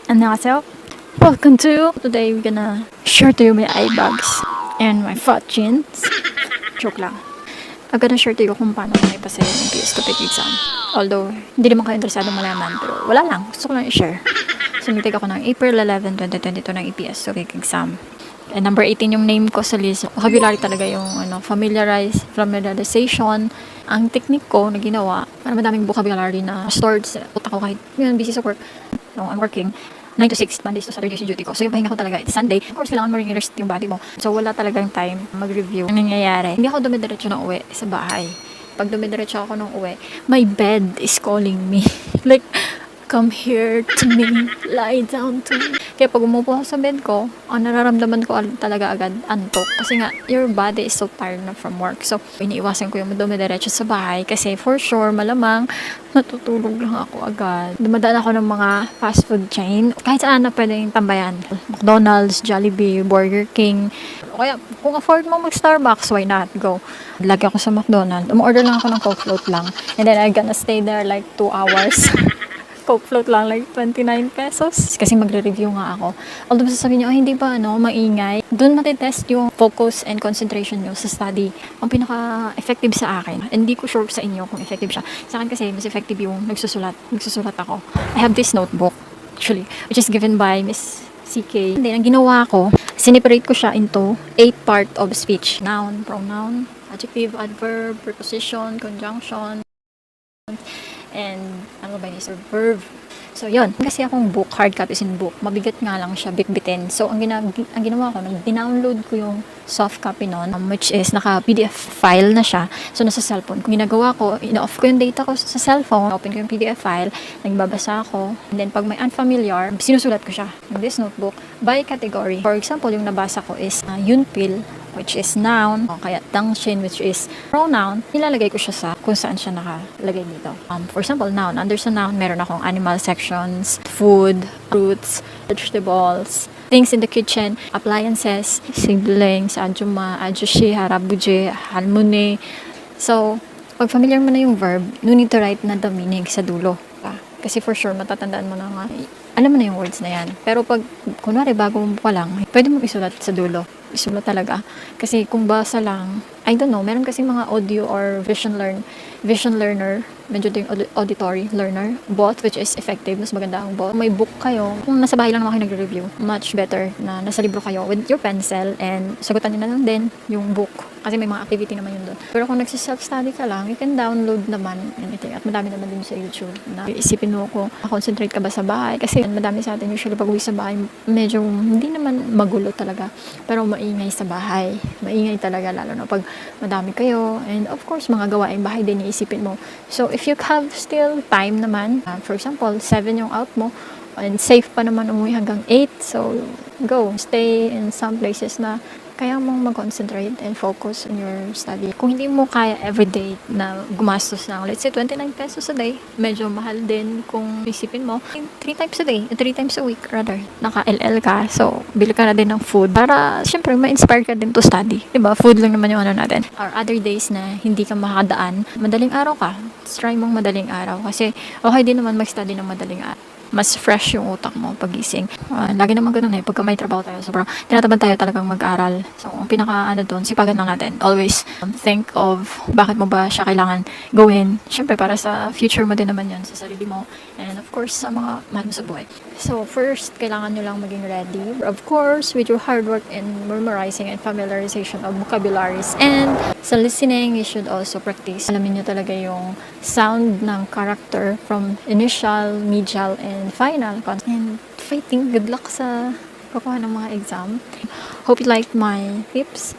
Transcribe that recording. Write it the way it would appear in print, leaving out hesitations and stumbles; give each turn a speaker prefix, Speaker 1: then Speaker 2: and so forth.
Speaker 1: 안녕하세요. Welcome to today we're gonna share to you my eye bags and my fat jeans. Joke lang. I'm gonna share to you kung paano may pasaya ng PS Topic exam. Although, hindi naman kayo interesado malaman, pero wala lang. Gusto ko lang i-share. Sumitig ako ng April 11, 2022 ng EPS Topic exam. And number 18 yung name ko sa list. Vocabulary talaga yung familiarization. Ang technique ko na ginawa, para madaming vocabulary na stored sa utak ko kahit yun, busy sa work. No, I'm working 9 to 6, Mondays to Saturdays yung duty ko. So yung pahinga ko talaga, it's Sunday. Of course, kailangan mo rin i-rest yung body mo. So wala talagang time mag-review. Ang nangyayari, hindi ako dumidiretso ng uwi sa bahay. Pag dumidiretso ako ng uwi, my bed is calling me. Like, come here to me, lie down to me. Kaya pag umupo ako sa bed ko, ang nararamdaman ko talaga agad antok. Kasi nga, your body is so tired na from work. So, iniiwasan ko yung dumidiretso sa bahay. Kasi for sure, malamang, natutulog lang ako agad. Dumadaan ako ng mga fast food chain. Kahit saan na pwedeng tambayan. McDonald's, Jollibee, Burger King. Kaya, kung afford mo mag-Starbucks, why not? Go. Lagi ako sa McDonald's. Umorder lang ako ng Coke float lang. And then, I'm gonna stay there like 2 hours. Coke float lang like 29 pesos. Kasi magre-review nga ako. Although sasabihin nyo, hindi ba maingay? Doon matitest yung focus and concentration nyo sa study. Ang pinaka-effective sa akin. And hindi ko sure sa inyo kung effective siya. Sa akin kasi, mas effective yung nagsusulat. Nagsusulat ako. I have this notebook, actually, which is given by Miss CK. And then, ang ginawa ko, sineparate ko siya into 8 part of speech. Noun, pronoun, adjective, adverb, preposition, conjunction, and ano ba yun, verb. So, yun. Kasi akong book, hard copy in book. Mabigat nga lang siya, bitbitin. So, ang ginawa ko, dinownload ko yung soft copy nun, which is naka-PDF file na siya. So, nasa cellphone. Kung ginagawa ko, ina-off ko yung data ko sa cellphone, open ko yung PDF file, nagbabasa ako, and then pag may unfamiliar, sinusulat ko siya in this notebook by category. For example, yung nabasa ko is yunpil, which is noun, o kaya dangshin, which is pronoun, nilalagay ko siya sa kung saan siya nakalagay dito. For example, noun. Under sa noun, meron akong animal sections, food, fruits, vegetables, things in the kitchen, appliances, siblings, ajuma, ajushi, harabuje, halmune. So, pag familiar mo na yung verb, no need to write na the meaning sa dulo. Kasi for sure, matatandaan mo na nga, alam mo na yung words na yan. Pero pag, kunwari, bago mo pa lang, pwede mo isulat sa dulo. Isulat talaga. Kasi kung basa lang, I don't know, meron kasi mga audio or vision learner, medyo din auditory learner, both, which is effective, mas maganda ang both. May book kayo, kung nasa bahay lang naman kayo nagre-review, much better na nasa libro kayo with your pencil and sagutan nyo na lang din yung book. Kasi may mga activity naman yun doon. Pero kung nagsi-self-study ka lang, you can download naman anything. At madami naman din sa YouTube na isipin mo kung concentrate ka ba sa bahay. Kasi madami sa atin usually pag uwi sa bahay, medyo hindi naman magulo talaga. Pero maingay sa bahay. Maingay talaga lalo na pag madami kayo. And of course, mga gawaing bahay din iisipin mo. So, if you have still time naman, for example, 7 yung out mo, and safe pa naman umuwi hanggang 8, so go. Stay in some places na kaya mong mag-concentrate and focus on your study. Kung hindi mo kaya everyday na gumastos ng, let's say, 29 pesos a day, medyo mahal din kung isipin mo, 3 times a day, 3 times a week rather, naka-LL ka, so bili ka na din ng food para, syempre, ma-inspire ka din to study. Diba? Food lang naman yung natin. Or other days na hindi ka makadaan, madaling araw ka, try mong madaling araw kasi okay din naman mag-study ng madaling araw. Mas fresh yung utak mo pagising. Lagi naman ganun pagka may trabaho tayo. So, bro, tinatamad tayo talagang mag-aral. So, ang pinaka doon, sipagan lang natin. Always think of bakit mo ba siya kailangan gawin. Siyempre, para sa future mo din naman yan, sa sarili mo. And of course, sa mga mahal mo sa buhay. So, first, kailangan nyo lang maging ready. Of course, with your hard work in memorizing and familiarization of vocabularies. And sa listening, you should also practice. Alamin nyo talaga yung sound ng character from initial, medial, and final. And fighting, good luck sa pagkuha ng mga exam. Hope you liked my tips